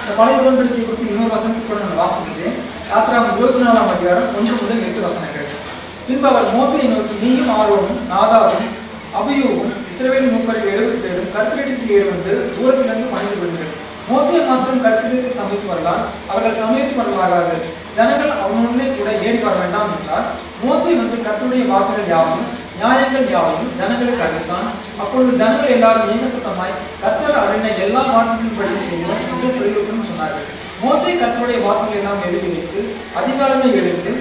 இந்த பழைய உடன்படிக்கை குறித்து இன்னொரு வசனத்தை கூட நான் வாசிக்கிறேன். யாத்திராகமம் 24ஆம் அதிகாரம் 1 முதல் 8 வசனங்கள். பின்பு அவர் மோசேயை நோக்கி, நீயும் ஆரோனும் நாதாபும் அபியூவும் இஸ்ரவேலின் மூப்பர்கள் 70 பேரும் கர்த்தரிடத்தில் ஏறி வந்து தூரத்திலிருந்து பணிந்து கொள்ளுங்கள். மோசே மாத்திரம் கர்த்தரிடத்தில் சமைத்து வரலாம், அவர்கள் சமைத்து வரலாகாது, ஜனங்கள் அவனுடனே கூட ஏறி வர வேண்டாம் என்றார். மோசே வந்து கர்த்தருடைய வார்த்தைகள் யாவையும் நியாயங்கள் யாவையும் ஜனங்களுக்கு அறிவித்தான். அப்பொழுது ஜனங்கள் எல்லாரும் ஏகசத்தமாய் கர்த்தர் அருளின எல்லா வார்த்தைகளின்படியும் செய்வோம் என்று பிரயோஜனம் சொன்னார்கள். மோசே கர்த்தருடைய வார்த்தைகள் எல்லாம் எழுதி வைத்து அதிகாலமே எழுந்து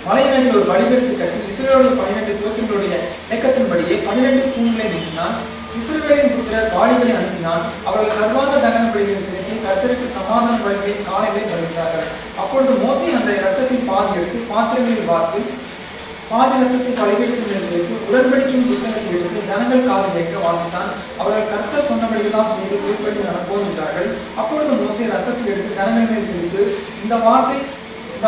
மலைகளில் ஒரு பலிபீடத்தை கட்டி இஸ்ரவேலுடைய 12 கோத்திரங்களுடைய இலக்கத்தின்படியே 12 தூண்களை நிறுத்தினான். இஸ்ரவேலின் புத்திரர் பாடிகளை அனுப்பினான். அவர்கள் சர்வாங்க தகன பலிகளை செலுத்தி கர்த்தருக்கு சமாதான பலிகளை காளைகளை பலித்தார்கள். அப்பொழுது மோசே அந்த இரத்தத்தில் பாதி எடுத்து பாத்திரங்களில் வார்த்து பாதி இரத்தத்தை பலிபீடத்தில் வைத்து உடன்படிக்கையின் புத்தகத்தை எடுத்து ஜனங்கள் காது கேட்க வாசித்தான். அவர்கள் கர்த்தர் சொன்னபடியெல்லாம் செய்து கீழ்ப்படிந்து நடப்போம் என்றார்கள். அப்பொழுது மோசே ரத்தத்தை எடுத்து ஜனங்கள் மேல் தெளித்து இந்த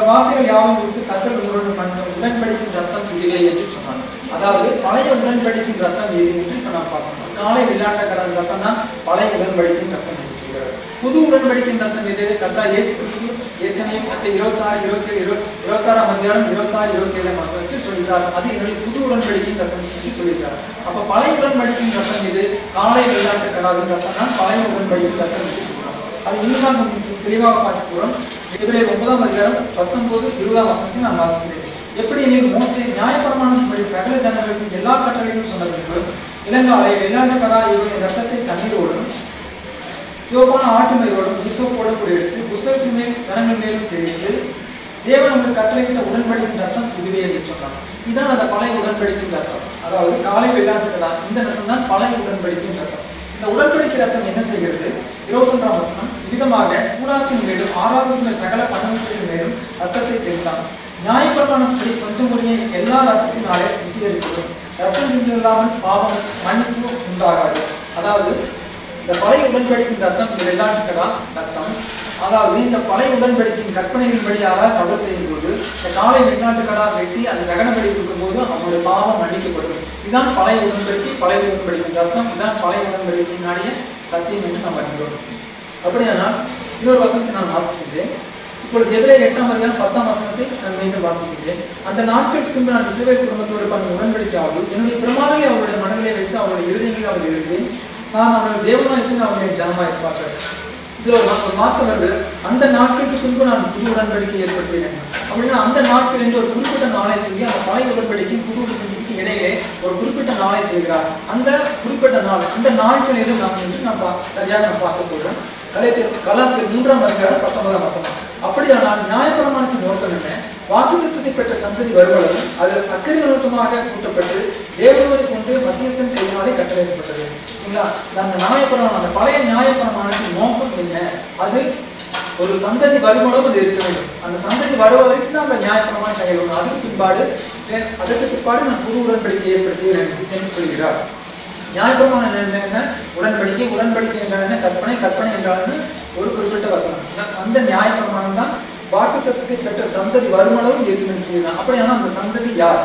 வார்த்தைகள் யாவும் குறித்து கர்த்தர் உங்களுடன் பண்ண உடன்படிக்கையின் ரத்தம் இதுவே என்று சொன்னாங்க. அதாவது பழைய உடன்படிக்கையின் ரத்தம் எது என்று இப்ப நான் பார்க்கணும். காலை விளையாட்ட கடன் ரத்தம் தான் பழைய உடன்படிக்கையின் ரத்தம் என்று சொல்கிறார். புது உடன்படிக்கையின் ரத்தம் எது? கர்த்தர் இயேசு கிறிஸ்து ஏற்கனவே 26, 27, 26ஆம் அதிகாரம் 26, 27 வசனத்தில் சொல்கிறார். அது என்னுடைய புது உடன்படிக்கையின் ரத்தம் என்று சொல்லியிருக்காரு. அப்ப பழைய உடன்படிக்கையின் ரத்தம் எது? காலை விளையாட்டு கடாவின் ரத்தம் தான் பழைய உடன்படிக்கையின் ரத்தம் என்று சொல்றாங்க. அது இன்னும் நாம் தெளிவாக பார்க்க போறோம். எபிரேயர் 9ஆம் அதிகாரம் 19, 20ஆம் வசனத்தை நான் வாசிக்கிறேன். எப்படி எனில் மோசே நியாயப்பிரமாணத்தின்படி சகல ஜனங்களுக்கும் எல்லா கட்டளையும் சொன்ன பின்பு இளங்காலை வெள்ளாட்டு கடா இவர்களின் ரத்தத்தை தண்ணீரோடும் சிவப்பான ஆட்டு மயிரோடும் ஈசோப்போடும் கூட எடுத்து புஸ்தகத்தின் மேல் ஜனங்கள் மேலும் தெளித்து தேவன் உங்களுக்கு கட்டளையிட்ட உடன்படிக்கும் ரத்தம் இதுவே என்று சொன்னார். இதுதான் அந்த பழைய உடன்படிக்கும் ரத்தம். அதாவது காலை வெள்ளாட்டு கடா இந்த ரத்தம் தான் பழைய உடன்படிக்கும் ரத்தம். இந்த உடன்படிக்கை ரத்தம் என்ன செய்கிறது? 21ஆம் வசனம், இவ்விதமாக கூடாரத்தின் மேலும் ஆராதனை சகல பணத்தின் மேலும் ரத்தத்தை தெளித்தான். நியாயப்பிரமாணத்தின்படி கொஞ்சம் முறையே எல்லா ரத்தத்தினாலே சுத்திகரிக்கப்படும். ரத்தம் இல்லாமல் பாவம் மன்னிப்பு உண்டாகாது. அதாவது இந்த பழைய உடன்படிக்கையின் ரத்தம் இந்த வெள்ளாட்டுக்கடா ரத்தம். அதாவது இந்த பழைய உடன்படிக்கையின் கற்பனைகளின்படி யாராவது தவறு செய்யும் போது இந்த காலை வெள்ளாட்டுக்கடா வெட்டி அந்த தகனப்படி கொடுக்கும் போது அவங்களுடைய பாவம் மன்னிக்கப்படும். இதுதான் பழைய உடன்படிக்கை, பழைய உடன்படிக்கையின் ரத்தம். இதுதான் பழைய உடன்படிக்கையினுடைய சத்தியம் என்று நாம் அறிகிறோம். அப்படியானால் இன்னொரு வசனத்தை நான் வாசிக்கிறேன். இப்பொழுது எபிரேயர் 8ஆம் அதிகாரம் 10ஆம் வசனத்தை நான் மீண்டும் வாசிக்கிறேன். அந்த நாட்களுக்கு முன்பு நான் இஸ்ரவேல் குடும்பத்தோடு பண்ண உடன்படிக்கையாவது என்னுடைய பிரமாணங்களை அவருடைய மனதிலே வைத்து அவருடைய இருதயங்களை அவர் எழுதுவேன். நான் அவர்கள் தேவனாய்க்கு அவருடைய ஜனமாக இருப்பார்கள். இதுல ஒரு மாற்றம் வருது. அந்த நாட்களுக்கு பின்பு நான் புது உடன்படிக்கை ஏற்படுத்தினேன் அப்படின்னா அந்த நாட்கள் என்று ஒரு குறிப்பிட்ட நாளை சொல்லி அந்த பழைய உடன்படிக்கை புது உடன்படிக்கை இடையே ஒரு குறிப்பிட்ட நாளை சொல்கிறார். அந்த குறிப்பிட்ட நாள் அந்த நாட்கள் எதுவும் நாம் என்று சரியாக நாம் பார்க்க போகிறோம். கலாத்தியர் 3ஆம் அதிகாரம் 19ஆம் வசனம். அப்படியானால் நியாயப்பிரமாணத்தின் நோக்கம் என்ன? வாக்குத்தத்தத்தை பெற்ற சந்ததி வருவதும் அது அக்கறை நிமித்தமாக கூட்டப்பட்டு தேவதூரை கொண்டு மத்தியஸ்தன் கையினாலே கட்டளையிடப்பட்டது. சரிங்களா? அந்த நியாயப்பிரமாணம், அந்த பழைய நியாயப்பிரமாணத்தின் நோக்கம் என்ன? அது ஒரு சந்ததி வருமானம் அது இருக்க வேண்டும். அந்த சந்ததி வருவ வரைக்கும் தான் அந்த நியாயப்பிரமாணம் செயல்படும். அதற்கு பிற்பாடு நான் புது உடன்படிக்கை ஏற்படுத்தினேன் என்று சொல்கிறார். நியாயப்பிரமாணம் என்ன? உடன்படிக்கை, உடன்படிக்கை என்றால் என்ன? கற்பனை, கற்பனை என்றால் ஒரு குறிப்பிட்ட வசனம். அந்த நியாயப்பிரமாணம் தான் வாக்குத்தத்தத்தை பெற்ற சந்ததி வருமானமும் இருக்கும் என்று சொல்கிறார். அப்படியானால் அந்த சந்ததி யார்?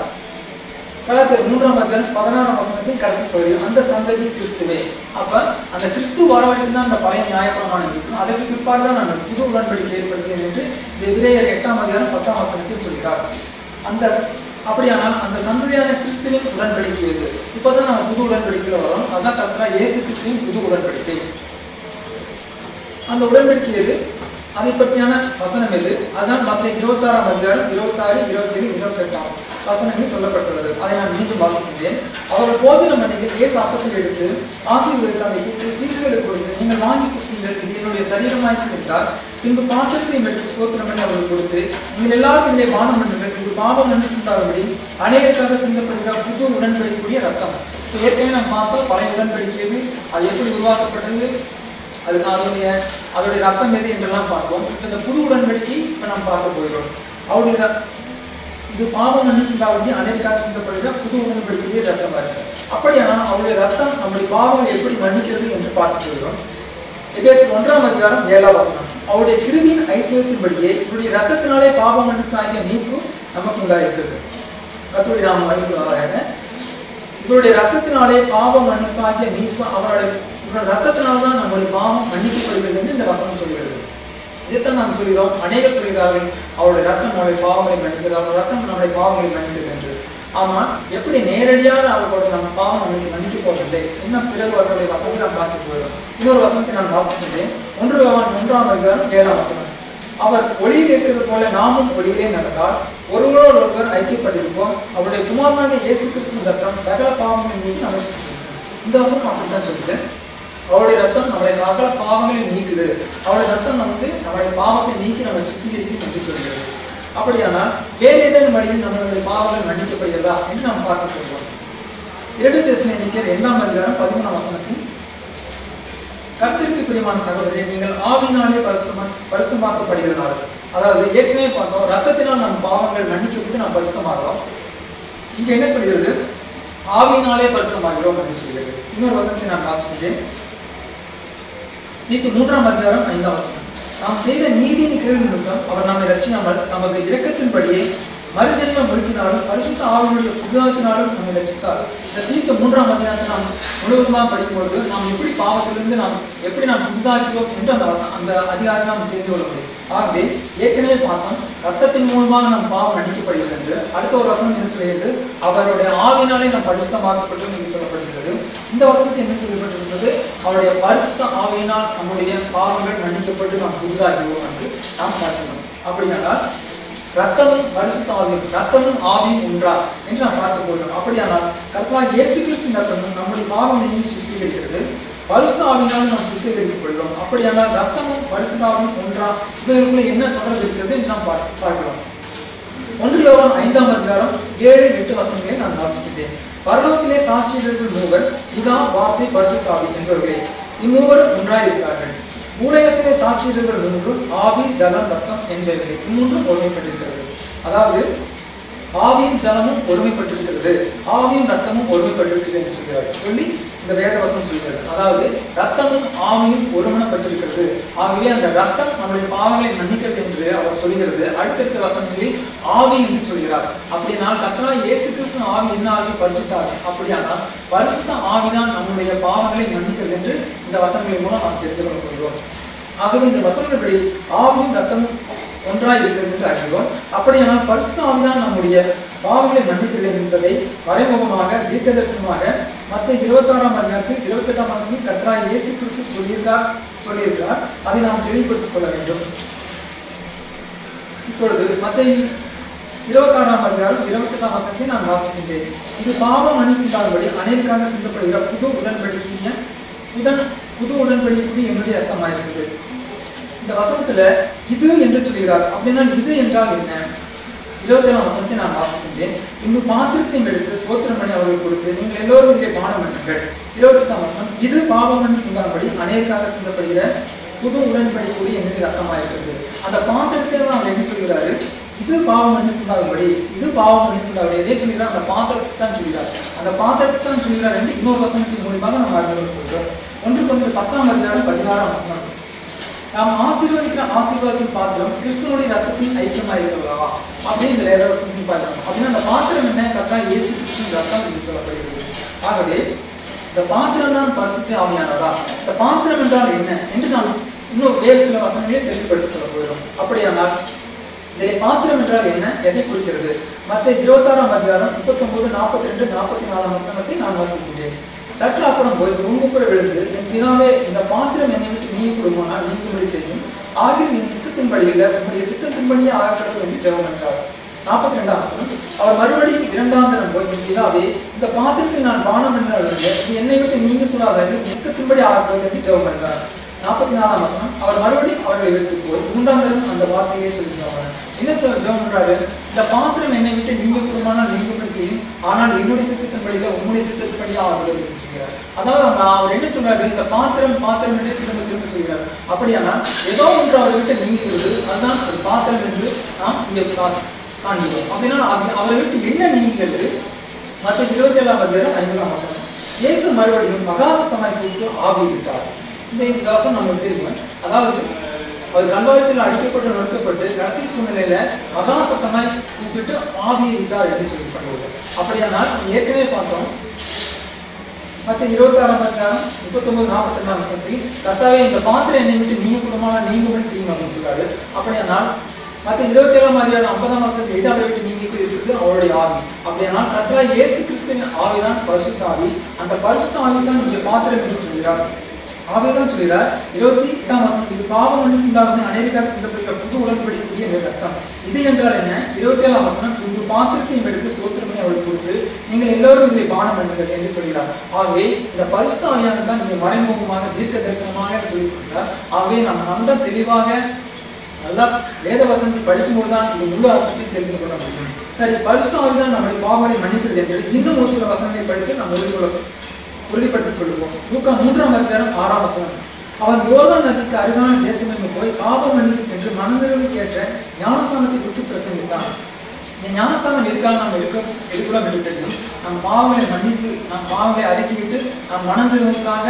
கலாத்தியர் 3ஆம் அதிகாரம் 16ஆம் வசனத்தின் கடைசி பகுதி அந்த சந்ததி கிறிஸ்துவே. அப்ப அந்த கிறிஸ்து வர வரைக்கும் தான் அந்த பழைய நியாயப்பிரமாணம் இருக்கும். அதற்கு பிற்பாடு தான் நான் புது உடன்படிக்கை ஏற்படுத்தினேன் என்று எபிரேயர் 8ஆம் அதிகாரம் 10ஆம் வசனத்தில் சொல்கிறார். அப்படியானால் அந்த சந்ததியான கிறிஸ்துவின் உடன்படிக்கை எது? இப்பதான் நம்ம புது உடன்படிக்கையில வரோம். அதான் கர்த்தர் இயேசு கிறிஸ்துவின் புது உடன்படிக்கை. அந்த உடன்படிக்கை எது? அதை பற்றியான வசனம் எது? அதான் மத்திய 26ஆம் அதிகாரம் 26, 27, 28ஆம் வசனங்களில் சொல்லப்பட்டுள்ளது. அதை நான் மீண்டும் வாசிக்கிறேன். அவர்கள் போஜனம் பண்ணிட்டு இயேசு அப்பத்தை எடுத்து ஆசீர்வதித்து அதை கூட்டி சீஷர்களுக்கு கொடுத்து, நீங்கள் வாங்கி புசியுங்கள், இது என்னுடைய சரீரமாய்க்கு என்றார். பின்பு பாத்திரத்தையும் எடுத்து ஸ்தோத்திரம் பண்ணி அவர்கள் கொடுத்து, நீங்கள் எல்லாரும் இதிலே பானம் பண்ணுங்கள், இது பாவம் மன்னிப்புண்டாகும்படி அநேகருக்காக சிந்தப்படுகிற புது உடன்படிக்கையுடைய ரத்தம். ஏற்கனவே நம்ம பார்த்தோம் பழைய உடன்படிக்கையது, அது எப்படி உருவாக்கப்பட்டது, அதுக்கு அதோடைய ரத்தம் எது என்றெல்லாம் பார்த்தோம். இப்போ இந்த புது உடன்படிக்கை இப்போ நம்ம பார்க்க போகிறோம். அவருடைய இது பாவம் மன்னிப்புண்டாகும்படி அநேகருக்காக சிந்தப்படுகிற புது உடன்படிக்கையுடைய ரத்தமா இருக்கு. அப்படியானால் அவருடைய ரத்தம் நம்முடைய பாவங்களை எப்படி மன்னிக்கிறது என்று பார்க்க போகிறோம். எபேசியர் 1ஆம் அதிகாரம் 7ஆம் வசனம். அவருடைய கிருபையின் ஐஸ்வரியத்தின்படியே இவருடைய ரத்தத்தினாலே பாவம் மன்னிப்பு ஆகிய மீட்பு நமக்கு உண்டாயிருக்கிறது. கர்த்தருடைய நாமம் மகிமைப்படுவதாக. இவருடைய ரத்தத்தினாலே பாவம் மன்னிப்பு ஆகிய மீட்பு இவருடைய ரத்தத்தினால்தான் நம்முடைய பாவம் மன்னிக்கப்படுகிறது என்று இந்த வசனம் சொல்கிறது. இதைத்தான் நாம் சொல்கிறோம். அநேகர் சொல்கிறார்கள் அவருடைய ரத்தம் நம்முடைய பாவங்களை மன்னிக்கிறது, அவருடைய ரத்தம் நம்முடைய பாவங்களை மன்னிக்கிறது என்று. ஆனால் எப்படி நேரடியாக அவர்களோட நம்ம பாவம் நம்மளுக்கு மன்னிக்க போவதில்லை. இன்னும் பிறகு அவர்களுடைய வசனத்தை நாம் பார்க்க போகிறோம். இன்னொரு வசனத்தை நான் வாசிக்கின்றேன். 1 யோவான் 1:7 அவர் ஒளியில் இருக்கிறது போல நாமும் ஒளியிலே நடந்தால் ஒருவரோடு ஒருவர் ஐக்கியப்பட்டிருப்போம். அவருடைய குமாரனாக இயேசு கிறிஸ்துவின் ரத்தம் சகல பாவங்களை நீக்கி நம்ம சுத்திகரிக்கும். இந்த வசனம் அப்படித்தான் சொல்லுது. அவருடைய ரத்தம் நம்முடைய சகல பாவங்களை நீக்குது. அவருடைய ரத்தம் நம்முடைய பாவத்தை நீக்கி நம்ம சுத்திகரிக்கும் என்று சொல்கிறது. அப்படியானால் வேறு ஏதேனும் வழியில் நம்மளுடைய பாவங்கள் மன்னிக்கப்படுகிறதா என்று நாம் பார்க்க போகிறோம். 2 தெசலோனிக்கேயர் 2:13 கர்த்தருக்கு பிரியமான சகோதரரே, நீங்கள் ஆவியினாலே பரிசுத்தமாக்கப்படுகிறனால, அதாவது ஏற்கனவே பார்த்தோம் ரத்தத்தினால் நம் பாவங்கள் மன்னிக்கப்பட்டு நாம் பரிசுத்தமாகிறோம். இங்க என்ன சொல்கிறது? ஆவியினாலே பரிசுத்தமாகிறோம் என்று சொல்கிறது. இன்னொரு வசனத்தை நான் வாசிக்கிறேன். நீதி 3:5 நாம் செய்த நீதியின் கிருபை நிமித்தம் அவர் நம்மை ரட்சியாமல் தமது இரக்கத்தின்படியே மறுஜென்மம் ஒழுக்கினாலும் பரிசுத்த ஆவியினுடைய புதிதாக்கினாலும் நம்மை ரட்சித்தார். இந்த தீர்க்க 3ஆம் அதிகாரத்தை நாம் முழுவதுமாக படிக்கும்பொழுது நாம் எப்படி பாவத்திலிருந்து நாம் புதிதாக்கிறோம் என்று அந்த அதிகாரத்தை நாம் தெரிந்து கொள்ள முடியும். ஆகவே ஏற்கனவே பார்த்தோம் ரத்தத்தின் மூலமாக நாம் பாவம் மன்னிக்கப்படுகிறது என்று. அடுத்த ஒரு வசனம் என்ன சொல்கிறது? அவருடைய ஆவினாலே நாம் பரிசுத்தமாக்கப்பட்டோம் என்று சொல்லப்படுகிறது. இந்த வசனத்தை என்ன சொல்லப்பட்டிருக்கிறது? அவருடைய பரிசுத்த ஆவியினால் நம்முடைய பாவங்கள் மன்னிக்கப்பட்டு நாம் புதிதாகிறோம் என்று நாம் பேசணும். அப்படியானால் ரத்தமும் பரிசுத்த ஆவியும் ரத்தமும் ஆவியும் ஒன்றா என்று நாம் பார்க்க போகிறோம். அப்படியானால் கர்த்தராகிய இயேசு கிறிஸ்துவின் ரத்தமும் நம்முடைய பாவங்களை சுத்திகரிக்கிறது, பரிசுத்த ஆவியினாலும் நாம் சுத்திகரிக்கப்படுகிறோம். அப்படியானால் ரத்தமும் பரிசுத்த ஆவியும் ஒன்றா, இவர்களுக்குள்ள என்ன தொடர்பு இருக்கிறது என்று நாம் பார்க்கலாம். 1 யோவான் 5:7-8 நான் வாசிக்கிறேன். பரலோகத்திலே சாட்சியர்கள் 3 இதா வார்த்தை பரிசுத்த ஆவி என்பவர்களே, இம்மூவரும் ஒன்றாயிருக்கிறார்கள். உலகத்திலே சாட்சியர்கள் 3 ஆவி ஜலம் ரத்தம் என்பவர்களே, இம்மூன்றும் ஒருமைப்பட்டிருக்கிறது. அதாவது ஆவியும் ஜலமும் ஒருமைப்பட்டிருக்கிறது, ஆவியும் ரத்தமும் ஒருமைப்பட்டிருக்கிறது என்று சொல்லி இந்த வேத வசனம் சொல்கிறது. அதாவது ரத்தமும் ஆவியும் ஒருமனப்பட்டிருக்கிறது. ஆகவே அந்த ரத்தம் நம்முடைய பாவங்களை மன்னிக்கிறது என்று அவர் சொல்கிறது. அடுத்தடுத்த வசனங்களில் ஆவி என்று சொல்கிறார். அப்படினால் கர்த்தராகிய இயேசு கிறிஸ்து ஆவி என்ன ஆவி? பரிசுத்த ஆவி. அப்படியானால் பரிசுத்த ஆவிதான் நம்முடைய பாவங்களை மன்னிக்கிறது என்று இந்த வசனங்களின் மூலம் நாம் தெரிந்து கொள்ள போகிறோம். ஆகவே இந்த வசனப்படி ஆவியும் ரத்தமும் ஒன்றாய் இருக்கிறது என்று அறிகிறோம். அப்படியானால் பரிசுத்த ஆவிதான் நம்முடைய பாவங்களை மன்னிக்கிறது என்பதை மறைமுகமாக தீர்க்க தரிசனமாக மத்திய 26:28 கர்த்தராகிய இயேசு கிறிஸ்து சொல்லியிருக்கிறார். அதை நாம் தெளிவுபடுத்திக் கொள்ள வேண்டும். இப்பொழுது மத்திய 26:28 நான் வாசிக்கின்றேன். இது பாவம் மன்னிப்பின்படி அநேகருக்காக சிந்தப்படுகிற புது உடன்படிக்கை என்னுடைய அர்த்தமாயிருக்கிறது. இந்த வசனத்துல இது என்று சொல்கிறார். அப்படின்னா இது என்றால் என்ன? 27ஆம் வசனத்தை நான் வாசிக்கின்றேன். இன்னும் பாத்திரத்தையும் எடுத்து ஸ்தோத்திரம் பண்ணி அவர்கள் கொடுத்து நீங்கள் எல்லோரும் இதை பானம் பண்ணுங்கள். 28ஆம் வசனம், இது பாவம் மன்னிப்புண்டாகும்படி அநேகருக்காக சிந்தப்படுகிற புது உடன்படிக்கை என்னுடைய அர்த்தமாயிருக்கிறது. அந்த பாத்திரத்தை தான் அவர் என்ன சொல்கிறாரு? இது பாவம் மன்னிப்புண்டாகும்படி, இது பாவம் மன்னிப்புண்டாகும்படி எதே சொல்கிறார்? அந்த பாத்திரத்தை தான் சொல்கிறார். அந்த பாத்திரத்தை தான் சொல்கிறார் என்று இன்னொரு வசனத்தின் மூலமாக நாம் அறிந்து கொள்கிறோம். 1 Corinthians 10:16 நாம் ஆசீர்வதிக்கிற ஆசீர்வாதத்தின் பாத்திரம் கிறிஸ்துவனுடைய ரத்தத்தின் ஐக்கியமாக இருக்கிறதா அப்படின்னு இந்த வேத வசனத்தில் பார்க்கிறோம். அப்படின்னா அந்த பாத்திரம் என்ன? கர்த்தராகிய இயேசு கிறிஸ்துவின் ரத்தம் என்று சொல்லப்படுகிறது. ஆகவே இந்த பாத்திரம் தான் பரிசுத்த ஆவியானவரா? இந்த பாத்திரம் என்றால் என்ன என்று நாம் இன்னும் வேறு சில வசனங்களை தெளிவுபடுத்திக் கொள்ள போகிறோம். அப்படியானால் இதில் பாத்திரம் என்றால் என்ன, எதை குறிக்கிறது? மத்திய 26:39, 42, 44 வசனத்தை நான் வாசிக்கின்றேன். சற்று அப்புறம் போய் முன்புற விழுந்து, என் பிதாவே இந்த பாத்திரம் என்னை விட்டு நீங்கி கொடுமானால் நீங்கும்படி செய்யும், ஆகியும் என் சித்தத்தின்படி இல்லை உங்களுடைய சித்தத்தின்படியே ஆகக்கூடாது என்று ஜெபம் என்றார். 42ஆம் வசனம், அவர் மறுபடியும் 2ஆம் தரம் போய், என் பிதாவே இந்த பாத்திரத்தில் நான் பானம் என்றால் இது என்னை விட்டு நீங்க கூடாது சித்தத்தின்படி ஆகக்கூடாது என்று ஜெபம் என்றார். 44ஆம் வசனம், அவர் மறுபடியும் அவர்களை விட்டு போய் 3ஆம் தரம் அந்த வார்த்தையே சொல்லி ஜெபம் என்ன ஜெபம் பண்றாரு? இந்த பாத்திரம் என்னை விட்டு நீங்க கூடுமானால் நீங்கப்படி செய்யும், ஆனால் என்னுடைய சித்தத்தின்படி இல்லை உங்களுடைய சித்தத்தின்படியே ஆகக்கூடாது என்று சொல்கிறார். அதாவது அவர் என்ன சொல்றாரு? இந்த பாத்திரம் என்று திரும்ப சொல்கிறார். அப்படியானால் ஏதோ ஒன்று அவரை விட்டு நீங்குகிறது, அதுதான் ஒரு பாத்திரம் என்று நாம் இங்கே காண்கிறோம். அப்படின்னா அவரை விட்டு என்ன நீங்கிறது? மத்திய 27:50 வசனம், இயேசு மறுபடியும் மகாசத்தமாய் கூப்பிட்டு ஆவி விட்டார். இந்த வசனம் நமக்கு தெரியும். அதாவது அவர் கல்வாரிசில் அடிக்கப்பட்டு நொறுக்கப்பட்டு கடைசி சூழ்நிலையில மகாசத்தமாய் கூப்பிட்டு ஆவியை விட்டார் என்று சொல்லப்படுவது. அப்படியானால் ஏற்கனவே பார்த்தோம் மற்ற 26ஆம் அதிகாரம் 39-42 வசனத்தில் கர்த்தாவே இந்த பாத்திரம் என்னை விட்டு நீங்க குடும்பமாக நீங்க செய்யும் அப்படின்னு சொல்றாரு. அப்படியானால் மற்ற 27ஆம் அதிகாரம் 50ஆம் வசனத்தில் எது அவரை விட்டு நீங்க இருக்குது அவருடைய ஆவி. அப்படியானால் கர்த்தராகிய இயேசு கிறிஸ்துவின் ஆவிதான் பரிசுத்த ஆவி. அந்த பரிசுத்த ஆவி தான் இங்கே பாத்திரம் என்று சொல்கிறார். ஆவிதான் சொல்கிறார். 28ஆம் வசனம் இது பாவம் மன்னிப்புண்டாகும் அநேகருக்காக சிந்தப்படுகிற புது உடன்படிக்கைக்குரிய ரத்தம். இது என்றால் என்ன? 27ஆம் வசனம் இந்த பாத்திரத்தையும் எடுத்து ஸ்தோத்திரம் பண்ணி அவருக்கு கொடுத்து நீங்கள் எல்லோரும் இதை பானம் பண்ணுங்கள் என்று சொல்கிறார். ஆகவே இந்த பரிசுத்த ஆவியானது தான் இங்கே மறைமுகமாக தீர்க்க தரிசனமாக சொல்லிக் கொடுக்கிறார். ஆகவே நாம் நல்ல தெளிவாக நல்லா வேத வசனத்தை படிக்கும்போது தான் இந்த முழு அர்த்தத்தை தெரிந்து கொள்ள முடியும். சரி, பரிசுத்த ஆவிதான் நம்முடைய பாவங்களை மன்னிக்கிறது என்று இன்னும் ஒரு சில வசனங்களை படித்து நாம் உறுதிப்படுத்திக் கொள்வோம். லூக்கா 3ஆம் அதிகாரம் 6ஆம் வசனம். அவன் யோர்தான் நதிக்கு அருகான தேசமென்று போய் பாவ மன்னிப்பு என்று மனதிற்கு ஏற்ற ஞானஸ்தானத்தை குறித்து பிரசங்கித்தான். இந்த ஞானஸ்தானம் எதுக்காக நாம் எடுக்கிறோம் என்று தெரியும். நம் பாவங்களை மன்னிப்பு, நம் பாவங்களை அறிக்கிவிட்டு நம் மனதிற்காக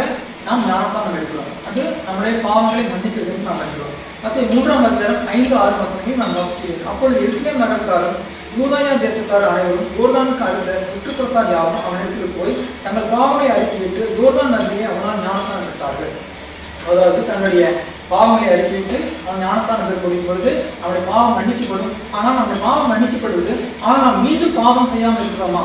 நாம் ஞானஸ்தானம் எடுக்கிறோம். அது நம்முடைய பாவங்களை மன்னிக்கிறது என்று நாம் எடுக்கிறோம். மற்ற 3ஆம் அதிகாரம் 5-6 வசனங்களை நாம் வாசிக்கிறோம். அப்பொழுது எருசலேம் நகரத்தாரும் யூதாயா தேசத்தார் அனைவரும் யோர்தானுக்கு அடுத்த சுற்றுப்புறத்தார் யாரும் அவனிடத்தில் போய் தங்கள் பாவங்களை அறிக்கைவிட்டு யோர்தான் நதியை அவனால் ஞானஸ்தானம் பெற்றார்கள். அதாவது தன்னுடைய பாவங்களை அறிக்கைவிட்டு அவன் ஞானஸ்தானம் பெறப்படும் பொழுது அவனுடைய பாவம் மன்னிக்கப்படும். ஆனால் நம்முடைய பாவம் மன்னிக்கப்படுவது, ஆனால் நாம் மீண்டும் பாவம் செய்யாமல் இருக்கிறோமா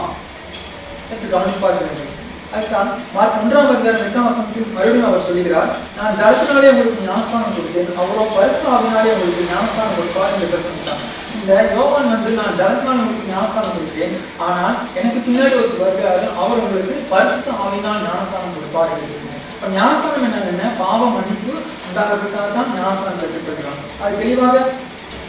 சற்று கவனித்து பார்க்க வேண்டும். அதுதான் மார்க் 1ஆம் அதிகாரம் 8ஆம் வசனத்தில் மறுபடியும் அவர் சொல்கிறார், நான் ஜலத்தினாலே உங்களுக்கு ஞானஸ்தானம் கொடுத்தேன், அவரோ பரிசுத்த ஆவியினாலே உங்களுக்கு ஞானஸ்தானம் கொடுப்பார் என்று பிரசங்கித்தார். இந்த யோவான் நான் ஜலத்தினால் உங்களுக்கு ஞானஸ்தானம் கொடுத்தேன், ஆனால் எனக்கு பின்னாடி ஒருத்தர் வருகிறாரு, அவர் உங்களுக்கு பரிசுத்த ஆவியினால் ஞானஸ்தானம் கொடுப்பார் என்று சொல்கிறேன். இப்போ ஞானஸ்தானம் என்ன? பாவ மன்னிப்பு உண்டாகிறதுக்காக தான் ஞானஸ்தானம் பெற்றுக்கொள்கிறோம். அது தெளிவாக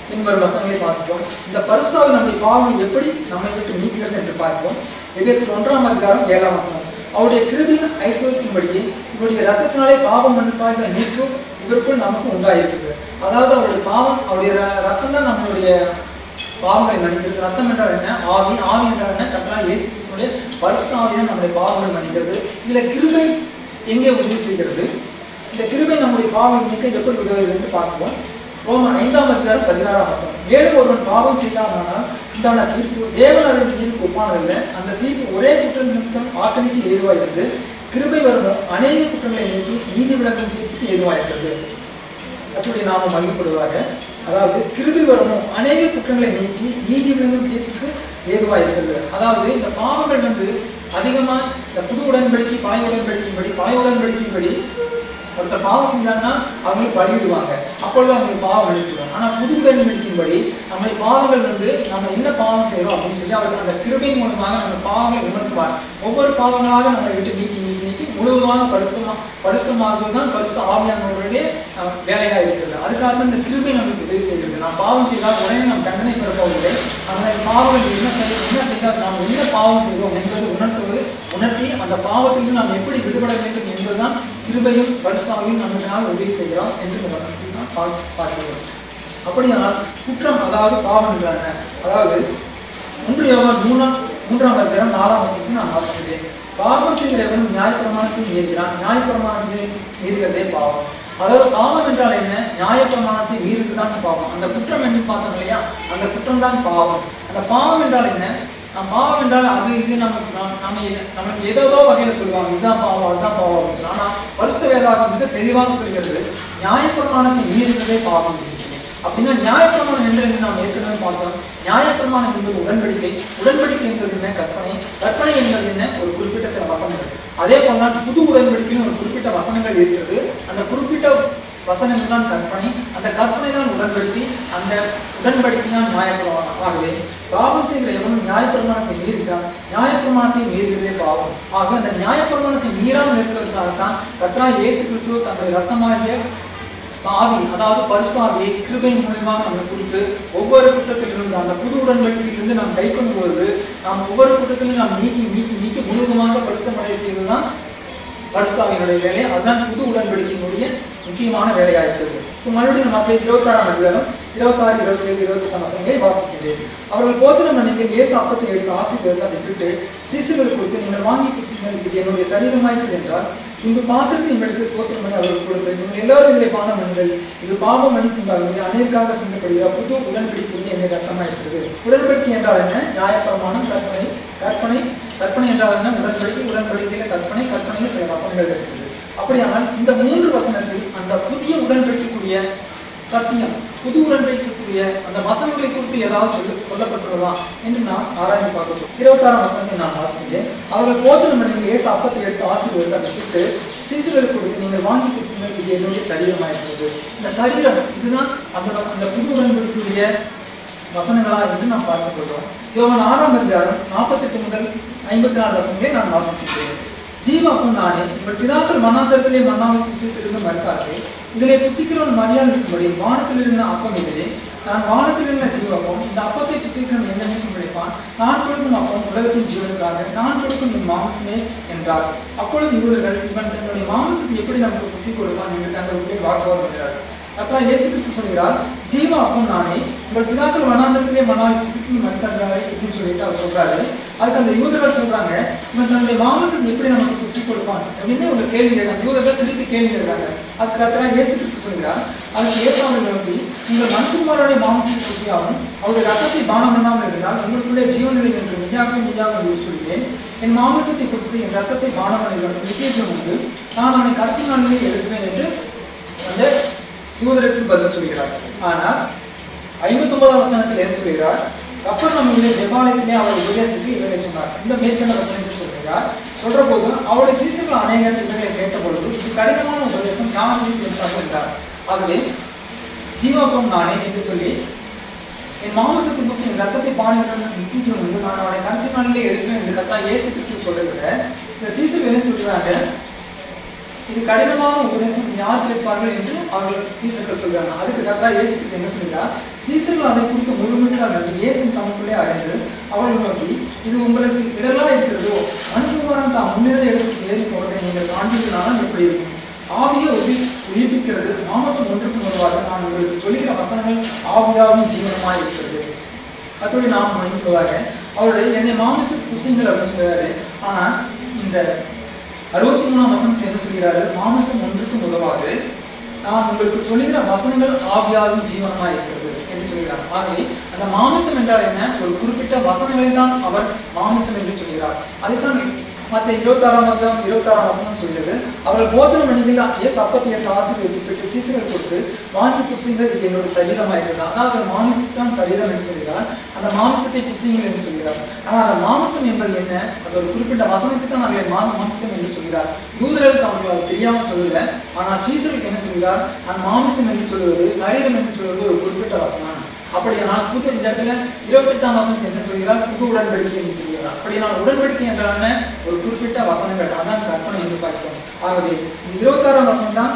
பின்வரும் வசனங்களை வாசிப்போம். இந்த பரிசுத்த ஆவி நம்முடைய பாவங்கள் எப்படி நம்மை விட்டு நீக்கிறது என்று பார்ப்போம். எபேசியர் 1ஆம் அதிகாரம் 7ஆம் வசனம். அவருடைய கிருபையின் ஐஸ்வர்யத்தின்படியே இவருடைய ரத்தத்தினாலே பாவம் மன்னிப்பாக மீட்பு இவருக்குள் நமக்கு உண்டாயிருக்கிறது. அதாவது அவருடைய பாவம், அவருடைய ரத்தம் தான் நம்மளுடைய பாவங்களை மன்னிக்கிறது. ரத்தம் என்றால் என்ன? ஆவி. ஆவி என்றால் என்ன? கர்த்தராகிய இயேசு கிறிஸ்துவினுடைய பரிசுத்த ஆவி தான் நம்முடைய பாவங்களை மன்னிக்கிறது. இதுல கிருபை எங்கே உதவி செய்கிறது? இந்த கிருபை நம்முடைய பாவங்களை நீக்க எப்படி உதவுகிறது என்று பார்ப்போம். ரோமர் 5ஆம் அதிகாரம் 16ஆம் வசனம். மேலும் ஒருவன் பாவம் செய்தானால் உண்டான தீர்ப்பு தேவன் அருளின் தீர்ப்பு ஒப்பானதில்லை. அந்த தீர்ப்பு ஒரே குற்றம் நிமித்தம் ஆக்கணிக்கு ஏதுவாகிறது. கிருபை வருமோ அநேக குற்றங்களை நீக்கி நீதி விளக்கும் தீர்ப்புக்கு ஏதுவாயிருக்கிறது. கர்த்தருடைய நாமம் மகிமைப்படுவதாக. அதாவது கிருபை வருமோ அநேக குற்றங்களை நீக்கி நீதி விளங்கும் தீர்ப்புக்கு ஏதுவாயிருக்கிறது. அதாவது இந்த பாவங்கள் அதிகமா இந்த புது உடன்படிக்கை பழைய உடன்படிக்கையின்படி ஒருத்தர் பாவம் செஞ்சாங்கன்னா அவங்களுக்கு பலியிடுவாங்க, அப்பொழுது அவங்களுக்கு பாவம் மன்னிப்படுவாங்க. ஆனால் புது உடன்படிக்கையின்படி நம்முடைய பாவங்கள் நம்ம என்ன பாவம் செய்யறோம் அப்படின்னு சொல்லி அவருக்கு அந்த கிருபையின் மூலமாக நம்ம பாவங்களை உணர்த்துவார். ஒவ்வொரு பாவங்களாக நம்மளை விட்டு நீக்கி முழுவதுமாக பரிசுத்தமாக தான் பரிசுத்த ஆவியானவர்களுடைய வேலையாக இருக்கிறது. அதுக்காக தான் இந்த கிருபை நமக்கு உதவி செய்கிறது. நாம் பாவம் செய்தால் உடனே நாம் தண்டனை பெறப்போவதில்லை. அந்த பாவங்கள் என்ன செய்தால் நாம் என்ன பாவம் செய்வோம் என்பது உணர்த்தி அந்த பாவத்திலிருந்து நாம் எப்படி விடுபட வேண்டும் என்பதுதான் கிருபையும் பரிசுத்தாவியும் நமக்காக உதவி செய்கிறோம் என்று இந்த வசனத்தில் நாம் பார்க்கிறோம். அப்படியானால் குற்றம், அதாவது பாவம் என்றால் என்ன? அதாவது 1 யோவான் 3ஆம் அதிகாரம் 4ஆம் வசனத்தில் நான் வாசிக்கிறேன். பாவம் செய்கிறவன் நியாயப்பிரமாணத்தை மீறுகிறான், நியாயப்பிரமாணத்தை மீறுகிறதே பாவம். அதாவது பாவம் என்றால் என்ன? நியாயப்பிரமாணத்தை மீறுதான் பாவம். அந்த குற்றம் என்று பார்த்தோம் இல்லையா, அந்த குற்றம் தான் பாவம். அந்த பாவம் என்றால் என்ன? பாவம் என்றால் அது இது நமக்கு ஏதோ வகையில சொல்லுவாங்க, இதுதான் பாவம் அதுதான் பாவம் அப்படின்னு சொல்லி. ஆனால் பரிசுத்த வேதாகம் மிக தெளிவாக சொல்கிறது, நியாயப்பிரமாணத்தை மீறுகிறதே பாவம் அப்படின்னு சொல்லி. அப்படின்னா நியாயப்பிரமாணம் என்று நாம் ஏற்கனவே பார்த்தோம். நியாயப்பிரமாணம் என்பது உடன்படிக்கை என்பது என்ன? கற்பனை என்பது என்ன? ஒரு குறிப்பிட்ட சில வசனங்கள். அதே போல புது உடன்படிக்கையும் ஒரு குறிப்பிட்ட வசனங்கள் இருக்கிறது. அந்த குறிப்பிட்ட வசனங்கள் தான் கற்பனை, அந்த கற்பனை தான் உடன்படிக்கை, அந்த உடன்படிக்கை தான் நியாயப்பிரமாணம். ஆகவே பாவம் செய்கிற எவனும் நியாயப்பிரமாணத்தை மீறுகிறான், நியாயப்பிரமாணத்தை மீறுகிறதே பாவம். ஆக அந்த நியாயப்பிரமாணத்தை மீறாமல் இருக்கிறதுக்காகத்தான் கர்த்தராகிய இயேசு கிறிஸ்து தன்னுடைய ரத்தமாகிய ஆவி, அதாவது பரிசுத்த ஆவியை கிருபையின் மூலமாக நம்ம கொடுத்து ஒவ்வொரு குற்றத்திலிருந்து அந்த புது உடன்படிக்கையிலிருந்து நாம் கை கொண்டு போது நாம் ஒவ்வொரு குற்றத்திலும் நாம் நீக்கி முழுவதுமாக பரிசுத்தமடைய செய்வதுதான் பரிசுத்த ஆவியினுடைய வேலை. அதுதான் புது உடன்படிக்கையினுடைய முக்கியமான வேலையாக இருக்கிறது. இப்போ மறுபடியும் நம்ம 26ஆம் அதிகாரம் 26, 27, 28 வசனங்களை வாசிக்கின்றேன். அவர்கள் போஜனம் பண்ணிக்க இயேசு அப்பத்தை எடுத்து ஆசீர்வதித்து அதை விட்டு சீசர்களுக்கு கொடுத்து நீங்கள் வாங்கி புசிங்கள், இது என்னுடைய சரீரமாய்க்கிறது என்றார். இங்கு பாத்திரத்தை எடுத்து ஸ்தோத்திரம் பண்ணி அவர்கள் கொடுத்து நீங்கள் எல்லாரும் இதை பானம் பண்ணுங்கள், இது பாவம் மன்னிப்புண்டாகுது அநேருக்காக சிந்தப்படுகிற புது உடன்படிக்கைக்குரிய என்னுடைய ரத்தமாக இருக்கிறது. உடன்படிக்கை என்றால் என்ன? நியாயப்பிரமாணம், கற்பனை கற்பனை என்றால் என்ன? உடன்படிக்கை, உடன்படிக்கையில கற்பனை, கற்பனையில சில வசனங்கள் இருக்குது. அப்படியானால் இந்த 3 வசனத்தில் அந்த புதிய உடன்படிக்கக்கூடிய சத்தியம், புது உடன்படிக்கக்கூடிய அந்த வசனங்களை குறித்து ஏதாவது சொல்லப்பட்டுள்ளதா என்று நாம் ஆராய்ந்து பார்க்கிறோம். 26ஆம் வசனத்தை நான் வாசிக்கிறேன். அவர்கள் போஜனம் பண்ணி இயேசு அப்பத்தை எடுத்து ஆசீர்வதித்து அதை விட்டு சீசர்களுக்கு கொடுத்து, நீங்கள் வாங்கி பேசுங்கள், இது என்னுடைய சரீரமாக இருக்கிறது. இந்த சரீரம் இதுதான் அந்த புது உடன்படிக்கக்கூடிய வசனங்களா என்று நாம் பார்க்க போகிறோம். யோவான் 6ஆம் அதிகாரம் 48 முதல் 54 வசனங்களை நான் வாசிக்கிறேன். ஜீவப்பும் நானே, உங்கள் பிதாக்கள் மன்னாந்தரத்திலே மன்னாவை புசித்திருந்து மறுத்தார்கள். இதிலே புசிக்கிறவன் மரியாதை இருக்கும்படி வானத்தில் இருந்த அப்பம் இதிலே, நான் வானத்தில் இருந்த ஜீவப்பம், இந்த அப்பத்தை புசிக்கிறவன் என்னென்னு கிடைப்பான். நான் கொடுக்கும் அப்பம் உலகத்தின் ஜீவனுக்காக, நான் கொடுக்கும் என் மாம்சமே என்றார். அப்பொழுது யூதர்கள், இவன் தன்னுடைய மாம்சத்தை எப்படி நமக்கு புசி கொடுப்பான் என்று தங்களுக்குள்ளே வாக்குவாதம் பண்ணுகிறார்கள். அப்புறம் இயேசு கிறிஸ்து சொல்கிறார், ஜீவ அப்பம் நானே, உங்கள் பிதாக்கள் வனாந்தரத்திலே மன்னாவை புசித்து மறுத்தார்களே அப்படின்னு சொல்லிட்டு அவர் சொல்றாரு. அதுக்கு அந்த யூதர்கள் சொல்றாங்க, இவன் தன்னுடைய மாம்சத்தை எப்படி நமக்கு புசி கொடுப்பான் அப்படின்னு ஒரு கேள்வி கேட்கிறாங்க. யூதர்கள் திருப்பி கேள்வி கேட்கிறாங்க. அதுக்கு அப்புறம் இயேசு கிறிஸ்து சொல்கிறார், அதுக்கு இயேசு அவர்கள் நோக்கி, நீங்கள் மனுஷகுமாரனுடைய மாம்சத்தை புசியாகவும் அவருடைய ரத்தத்தை பானம் பண்ணாமல் இருந்தால் உங்களுக்குள்ளே ஜீவனிலை என்று மெய்யாக சொல்கிறேன். என் மாம்சத்தை புசித்து என் ரத்தத்தை பானம் பண்ணுகிறவன் நித்தியம் உண்டு, நான் அவனை கடைசி நாளிலே எழுதுவேன் என்று அந்த யூதருக்கு பதில் சொல்கிறார். ஆனால் 59ஆம் வசனத்தில் என்ன சொல்கிறார்? கப்பர்நகூமிலே தேவாலயத்திலே அவர் உபதேசித்து இவரை சொன்னார். இந்த மேற்கண்ட வசனத்தை சொல்கிறார். சொல்ற போது அவருடைய சீசர்கள் அநேகர் இவரை கேட்ட பொழுது, இது கடினமான உபதேசம் யாரும் என்றார். ஆகவே ஜீவாப்பம் நானே என்று சொல்லி என் மாம்சத்தை புசித்து என் ரத்தத்தை பானம் நித்தியம் உண்டு, நான் அவனை கடைசி நாளிலே எழுதுவேன் என்று கர்த்தர் இயேசு கிறிஸ்து சொல்றத இந்த சீசர்கள் என்ன சொல்றாங்க? இது கடினமான உபதேசம் யார் கேட்பார்கள் என்று அவர்கள் சீசர்கள் சொல்றாங்க. அதுக்கு கர்த்தர் இயேசு கிறிஸ்து என்ன சொல்கிறார்? சீசர்கள் அதை குறித்து முழுமையாக இயேசு தமக்குள்ளே அறிந்து அவர்கள் நோக்கி, இது உங்களுக்கு இடலா இருக்கிறதோ? மனுஷகுமாரன் தான் முன்னிறதை எடுத்து ஏறி போவதை நீங்கள் காண்பீர்களானால் எப்படி இருக்கும்? ஆவியை உயிர்ப்பிக்கிறது, மாம்சம் ஒன்றுக்கு முன்பாக நான் உங்களுக்கு சொல்லுகிற வசனங்கள் ஆவியாகவும் ஜீவனமாக இருக்கிறது. அத்தோடு நாம் மன்னிப்பதாக அவருடைய என்னை மாமிச புசிங்கள் அப்படின்னு சொல்கிறாரு. ஆனா இந்த 63ஆம் வசனத்தில் என்ன சொல்கிறாரு? மாமிசம் ஒன்றுக்கும் உதவாது, நான் உங்களுக்கு சொல்லுகிற வசனங்கள் ஆவியாகவும் ஜீவனமாக இருக்கிறது என்று சொல்கிறார். ஆகவே அந்த மாமிசம் என்றால் என்ன? ஒரு குறிப்பிட்ட வசனங்களை தான் அவர் மாமிசம் என்று சொல்கிறார். அதைத்தான் மற்ற 26ஆம் வசனம் சொல்கிறது. அவர்கள் போஜனம் பண்ணிக்கலாம் ஏசு அப்பத்தை எடுத்து ஆசீர்வதித்து சீசர்கள் கொடுத்து வாங்கி புசிங்கள், இது என்னோட சரீரமாக இருக்கிறது. அதாவது மாமிசத்தான் சரீரம் என்று சொல்கிறார். அந்த மாமிசத்தை புசிங்கள் என்று சொல்கிறார். ஆனால் அந்த மாமிசம் என்பது என்ன? அது ஒரு குறிப்பிட்ட வசனத்தை தான் அவர்கள் மாமிசம் என்று சொல்கிறார். யூதர்களுக்கு அவர்கள் தெரியாமல் சொல்லல. ஆனால் சீசர்களுக்கு என்ன சொல்கிறார்? நான் மாமிசம் என்று சொல்வது, சரீரம் என்று சொல்வது ஒரு குறிப்பிட்ட வசனம். அப்படியானால் புது இந்த இடத்துல 28ஆம் வசனத்தை என்ன சொல்கிறார்? புது உடன்படிக்கை என்று சொல்கிறார். அப்படியானால் உடன்படிக்கை என்றான ஒரு குறிப்பிட்ட வசனங்கள், அதான் கற்பனை என்று பார்க்கிறோம். ஆகவே இந்த 26ஆம் வசனம் தான்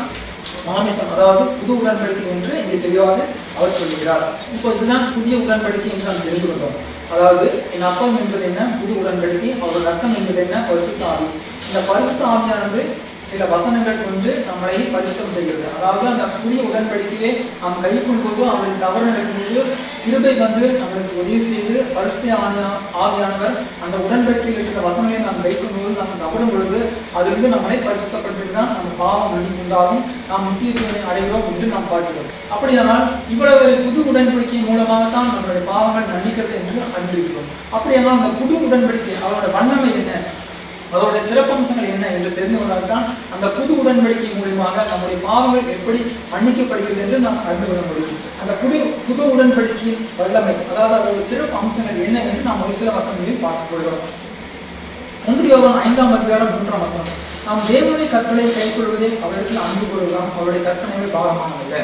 மாமிசம், அதாவது புது உடன்படிக்கை என்று இங்கே தெளிவாக அவர் சொல்கிறார். இப்போ இதுதான் புதிய உடன்படிக்கை என்று நாம் தெரிந்து கொண்டோம். அதாவது என் அப்பம் என்பது என்ன? புது உடன்படிக்கை. அவருடைய ரத்தம் என்பது என்ன? பரிசுத்த ஆவி. இந்த பரிசுத்த ஆவியானது சில வசனங்கள் கொண்டு நம்மளை பரிசுத்தம் செய்கிறது. அதாவது அந்த புதிய உடன்படிக்கையே நாம் கை கொள்ளும்போது அவர்களுக்கு தவறு நடக்கும்போது கிருபை வந்து நம்மளுக்கு உதவி செய்து பரிசுத்த ஆவியானவர் அந்த உடன்படிக்கையில் இருக்கிற வசனங்களை நாம் கை கொள்ளும்போது நம்ம தவறும் பொழுது அதிலிருந்து நம்மளை பரிசுத்தப்படுத்தி தான் நம்ம பாவம் மன்னிப்பு உண்டாகும், நாம் நித்தியத்துவத்தை அடைகிறோம் என்று நாம் பார்க்கிறோம். அப்படியானால் இவ்வளவு புது உடன்படிக்கை மூலமாகத்தான் நம்மளுடைய பாவங்கள் மன்னிக்கிறது என்று அறிந்திருக்கிறோம். அப்படியானால் அந்த புது உடன்படிக்கை அவரோட வண்ணமை என்ன, அதோடைய சிறப்பம்சங்கள் என்ன என்று தெரிந்து கொண்டால்தான் அந்த புது உடன்படிக்கை மூலமாக நம்முடைய பாவங்கள் எப்படி மன்னிக்கப்படுகிறது என்று நாம் அறிந்து கொள்ள முடியும். அந்த புது உடன்படிக்கையின் வல்லமை, அதாவது அதோட சிறப்பு அம்சங்கள் என்ன என்று நாம் ஒரு சில வசனங்களில் பார்க்க போகிறோம். 1 யோவான் 5ஆம் அதிகாரம் 3ஆம் வசனம், நாம் தேவனுடைய கற்பனை கைக்கொள்வதே அவரிடத்தில் அன்பு கூறுவதாம், அவருடைய கற்பனைகள் பாவமானதில்லை.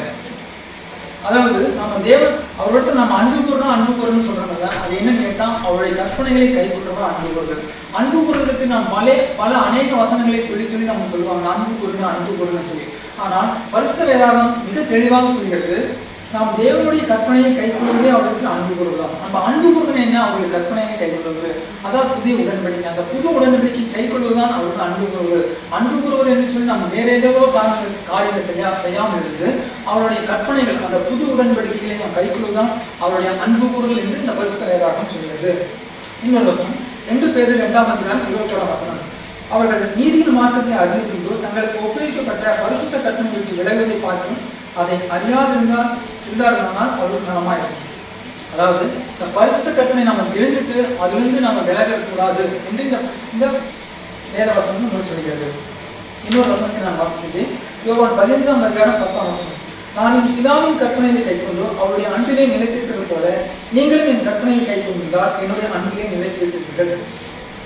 அதாவது நம்ம தேவன் அவரிடத்துல நம்ம அன்பு கூறணும்னு சொல்றாங்கல்ல, அது என்னன்னு கேட்டா அவருடைய கற்பனைகளை கைக்கொள்றோம் அன்பு கூறுதல். அன்பு கூறுவதற்கு நாம் பல அநேக வசனங்களை சொல்லி நம்ம சொல்லுவாங்க அன்பு கூறுன்னு சொல்லி. ஆனால் பரிசுத்த வேதாகம் மிக தெளிவாக சொல்கிறது, நாம் தேவனுடைய கற்பனையை கைக்கொள்வதே அவர்களுக்கு அன்பு கூறுவதாம். நம்ம அன்பு கூறுவது என்ன? அவர்களுடைய கற்பனையை கைக்கொள்வது, அதாவது புதிய உடன்படிக்கை. அந்த புது உடன்படிக்கை கைக்கொள்வதுதான் அவர்களுக்கு அன்பு கூறுவது. அன்பு கூறுவது என்று சொல்லி நம்ம வேற ஏதோ காரியங்களை செய்யாமல் இருந்து அவருடைய கற்பனைகள், அந்த புது உடன்படிக்கைகளை நாம் கைக்கொள்வதுதான் அவருடைய அன்பு கூறுதல் என்று இந்த பரிசுத்த வேதாகம் சொல்கிறது. இன்னொரு வசனம் 2 பேதுரு 2ஆம் அதிகாரம் 21ஆம் வசனம், அவர்கள் நீதியின் மார்க்கத்தை அறிந்திருந்தோ தங்களுக்கு ஒப்புவிக்கப்பட்ட பரிசுத்த கற்பனைகளுக்கு விலகுவதை பார்க்கும், அதை அறியாதிருந்தார்களானால் அவர்கள் நலமாயிருக்கும். அதாவது இந்த பரிசுத்த கற்பனை நம்ம தெரிஞ்சுட்டு அதிலிருந்து நம்ம விலகக்கூடாது என்று இந்த வேத வசனம் நமக்கு சொல்கிறது. இன்னொரு வசனத்தை நான் வாசிக்கிறேன். யோவான் 15ஆம் அதிகாரம் 10ஆம் வசனம். நான் என் பிதாவின் கற்பனையை கைக்கொண்டு அவருடைய அன்பிலே நிலைத்திருக்கிறது போல நீங்களும் என் கற்பனையை கைக்கொண்டால் என்னுடைய அன்பிலே நிலைத்திருக்கிறீர்கள்.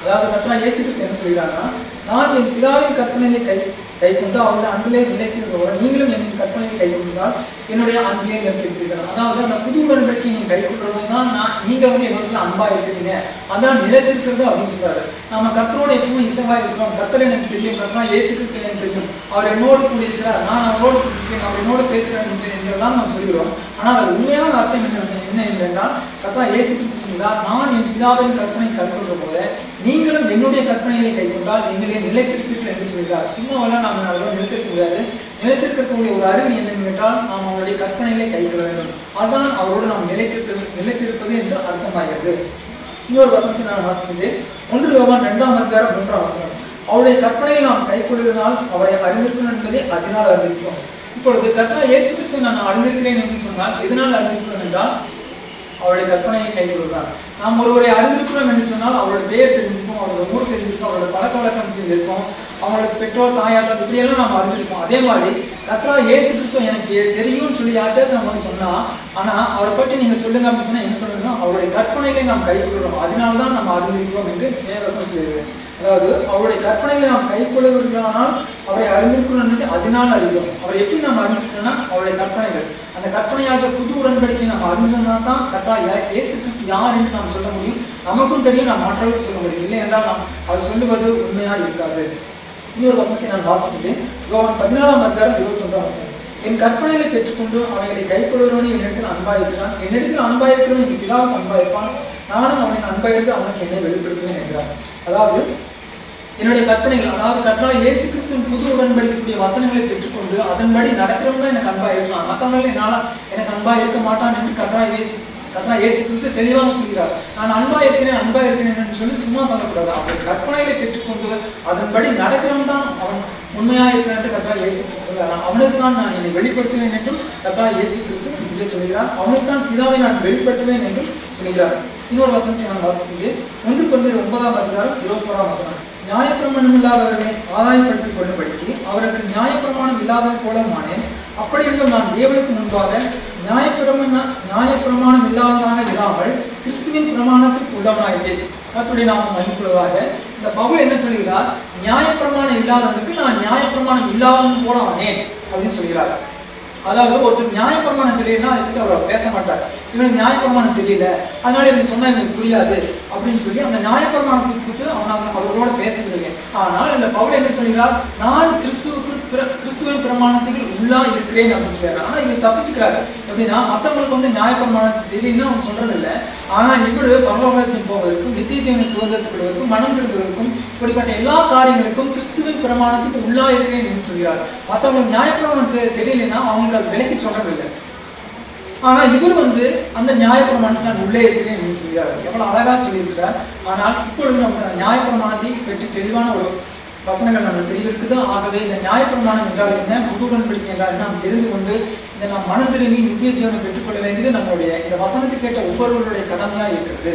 அதாவது கர்த்தராகிய இயேசு கிறிஸ்து என்ன சொல்கிறாங்கன்னா, நான் என் பிதாவின் கற்பனையை கைக்கொண்டு அவருடைய அன்பிலே நிலைத்திருக்கிறது போல நீங்களும் என் கற்பனையை கைக்கொண்டால் என்னுடைய அன்பிலே நிலைத்திருக்கிறீர்கள். அதாவது அந்த புது உடன்படிக்கை நீங்க கைக்கொள்றது தான் நீங்க என்னோட அன்பா இருக்கிறீங்க, அதான் நிலைச்சிருக்கிறது அப்படின்னு சொல்றாரு. நம்ம கர்த்தரோட எப்பவுமே இசைவா இருக்கிறோம். கர்த்தர் எனக்கு தெரியும், கர்த்தராகிய இயேசு கிறிஸ்து எனக்கு தெரியும், அவர் என்னோடு கூடியிருக்கிறார், நான் அவரோடு கூடியிருக்கேன், அவர் என்னோடு பேசுகிறேன் என்றெல்லாம் நம்ம சொல்கிறோம். ஆனால் அது உண்மையான அர்த்தம் என்ன என்றால் கர்த்தராகிய இயேசு கிறிஸ்து சொல்கிறார், நான் என் பிதாவின் கற்பனை கைக்கொள்ற போல நீங்களும் என்னுடைய கற்பனைகளை கைக்கொண்டால் நீங்களே நிலைத்திருப்பீர்கள் என்று சொல்கிறார். சும்மாவெல்லாம் நாம் அதெல்லாம் நிலைத்திருக்க முடியாது. நிலைத்திருக்கக்கூடிய ஒரு அறிவு என்னன்னு கேட்டால் நாம் அவருடைய கற்பனைகளை கைக்கொள்ள வேண்டும். அதுதான் அவரோடு நாம் நிலைத்திருப்பது என்று அர்த்தமாகிறது. இன்னொரு வசனத்தை நான் வாசிக்கிறேன். 1 யோவான் 2ஆம் அதிகாரம் 3ஆம் வசனம். அவருடைய கற்பனையை நாம் கைக்கொள்வதனால் அவரை அறிந்திருக்கணும் என்பதை அதனால் அறிந்திருக்கிறோம். இப்பொழுது கர்த்தராகிய இயேசு கிறிஸ்து நான் அறிந்திருக்கிறேன் என்று சொன்னால் எதனால் அறிந்திருக்கிறோம் என்றால் அவருடைய கற்பனையை கைக்கொள்வதுதான். நாம் ஒருவரை அறிந்திருக்கிறோம் என்று சொன்னால் அவருடைய பெயர் தெரிஞ்சிருக்கும், அவருடைய ஊர் தெரிஞ்சிருக்கும், அவருடைய பழக்க வழக்கம் செய்திருக்கும், அவங்களுக்கு பெற்றோர் தாயார் இப்படியெல்லாம் நாம் அறிஞ்சிருப்போம். அதே மாதிரி கர்த்தராகிய இயேசு கிறிஸ்து எனக்கு தெரியும்னு சொல்லி யார்ட்டாச்சும் நம்ம சொன்னா, ஆனா அவரை பற்றி நீங்க சொல்லுங்க அப்படின்னு சொன்னா என்ன சொல்றீங்கன்னா அவருடைய கற்பனைகளை நாம் கைக்கொள்கிறோம், அதனால்தான் நம்ம அறிந்திருக்கிறோம் என்று வேதவசனம் சொல்லுது. அதாவது அவருடைய கற்பனைகளை நாம் கைக்கொள்ளுவதற்கானால் அவரை அறிந்திருக்கிறோம் என்று அதனால் அறிகிறோம். அவரை எப்படி நாம் அறிஞ்சிருக்கிறோம்னா அவருடைய கற்பனைகள், அந்த கற்பனையாக புது உடன்படிக்கை நாம் அறிஞ்சோம்னா தான் கர்த்தராகிய இயேசு கிறிஸ்து யார் என்று நாம் சொல்ல முடியும். நமக்கும் தெரியும், நாம் மற்றவர்களுக்கு சொல்ல முடியும். இல்லை என்றால் நாம் அவர் சொல்லுவது உண்மையாக இருக்காது. இன்னொரு வசனத்தை நான் வாசிக்கிறேன். யோவான் 14ஆம் அதிகாரம் 21ஆம் வசனம். என் கற்பனைகளை பெற்றுக்கொண்டு அவைகளை கைக்கொள்கிறவனே என்னிடத்தில் அன்பாயிருக்கிறான், என்னிடத்தில் அன்பாயிருக்கிறவன் என் பிதாவுக்கு அன்பாயிருப்பான், நானும் அவனின் அன்பாயிருந்து அவனுக்கு என்னை வெளிப்படுத்துவேன் என்றார். அதாவது என்னுடைய கற்பனைகள், அதாவது கர்த்தராகிய இயேசு கிறிஸ்துவின் புது உடன்படிக்கையுடைய வசனங்களை பெற்றுக்கொண்டு அதன்படி நடக்கிறவங்க தான் எனக்கு அன்பா இருக்கலாம், மற்றவர்கள் என்னால் எனக்கு அன்பா இருக்க மாட்டான் என்று கர்த்தராகிய இயேசு கிறிஸ்து தெளிவாக சொல்கிறார். நான் அன்பா இருக்கிறேன் என்று சொல்லி சும்மா சொல்லக்கூடாது. அவருடைய கற்பனைகளை பெற்றுக்கொண்டு அதன்படி நடக்கிறவன் தான் அவன் உண்மையா இருக்கிறான் என்று கர்த்தராகிய இயேசு கிறிஸ்து சொல்கிறார். அவனுக்கு தான் நான் என்னை வெளிப்படுத்துவேன் என்றும் கர்த்தராகிய இயேசு கிறிஸ்து இங்கே சொல்கிறார். அவனுக்கு தான் பிதாவை நான் வெளிப்படுத்துவேன் என்றும் சொல்கிறார். இன்னொரு வசனத்தை நான் வாசிக்கிறேன். 1 கொரிந்தியர் 9ஆம் அதிகாரம் 21ஆம் வசனம். நியாயப்பிரமாணம் இல்லாதவர்களை ஆதாயப்படுத்திக் கொள்ளும்படிக்கு அவருக்கு நியாயப்பிரமாணம் இல்லாதவன் போல மானேன், அப்படி இருந்தும் நான் தேவனுக்கு முன்பாக நியாயப்பிரமாணம் இல்லாதவனாக இல்லாமல் கிறிஸ்துவின் பிரமாணத்துக்கு உள்ளவனாயிருந்தேன். கர்த்தருடைய நாமம் மகிமைப்படுவதாக. இந்த பவுல் என்ன சொல்கிறார்? நியாயப்பிரமாணம் இல்லாதவனுக்கு நான் நியாயப்பிரமாணம் இல்லாதவன் போல ஆனேன் அப்படின்னு சொல்கிறார். அதாவது ஒருத்தர் நியாயப்பிரமாணம் தெரியலன்னா அதை பற்றி அவர் பேச மாட்டார். இவனுக்கு நியாயப்பிரமாணம் தெரியல, அதனால இவங்க சொன்னா எனக்கு புரியாது அப்படின்னு சொல்லி அந்த நியாயப்பிரமாணத்தை கொடுத்து அவர்களோட பேசுறதில்லை. ஆனால் இந்த பவுல் என்ன சொல்கிறார்? நான் கிறிஸ்துவின் பிரமாணத்துக்கு உள்ளா இருக்கிறேன் அப்படின்னு சொல்றாரு. ஆனா இவங்க தப்பிச்சுக்கிறாரு. எப்படின்னா மற்றவங்களுக்கு நியாயப்பிரமாணத்தை தெரியலன்னு அவங்க சொல்றது இல்லை. ஆனால் இவரு பரலோகராஜ்யம் போவதற்கும் நித்திய ஜீவன சுதந்திரத்துக்கு மனம் திரும்புவதற்கும் இப்படிப்பட்ட எல்லா காரியங்களுக்கும் கிறிஸ்துவின் பிரமாணத்துக்கு உள்ளா இருக்கிறேன் என்று சொல்கிறார். மற்றவங்களுக்கு நியாயப்பிரமாணம் தெரியலன்னா அவங்களுக்கு அது விலைக்கு சொல்றதில்லை. ஆனா இவர் அந்த நியாயப்பிரமாணத்தை நான் உள்ளே இருக்கிறேன் என்று சொல்கிறார். எவ்வளவு அழகா சொல்லியிருக்கிறார். ஆனால் இப்பொழுது நமக்கு நியாயப்பிரமாணத்தை பற்றி தெளிவான ஒரு வசனங்கள் நம்ம தெரிவிருக்குது. ஆகவே இந்த நியாயப்பிரமாணம் என்றால் என்ன, புது உடன்படிக்கை என்றால் என்ன நாம் தெரிந்து கொண்டு இதை நாம் மனம் திரும்பி நித்திய ஜீவனை பெற்றுக்கொள்ள வேண்டியது நம்மளுடைய இந்த வசனத்தை கேட்ட ஒவ்வொருவருடைய கடமையா இருக்கிறது.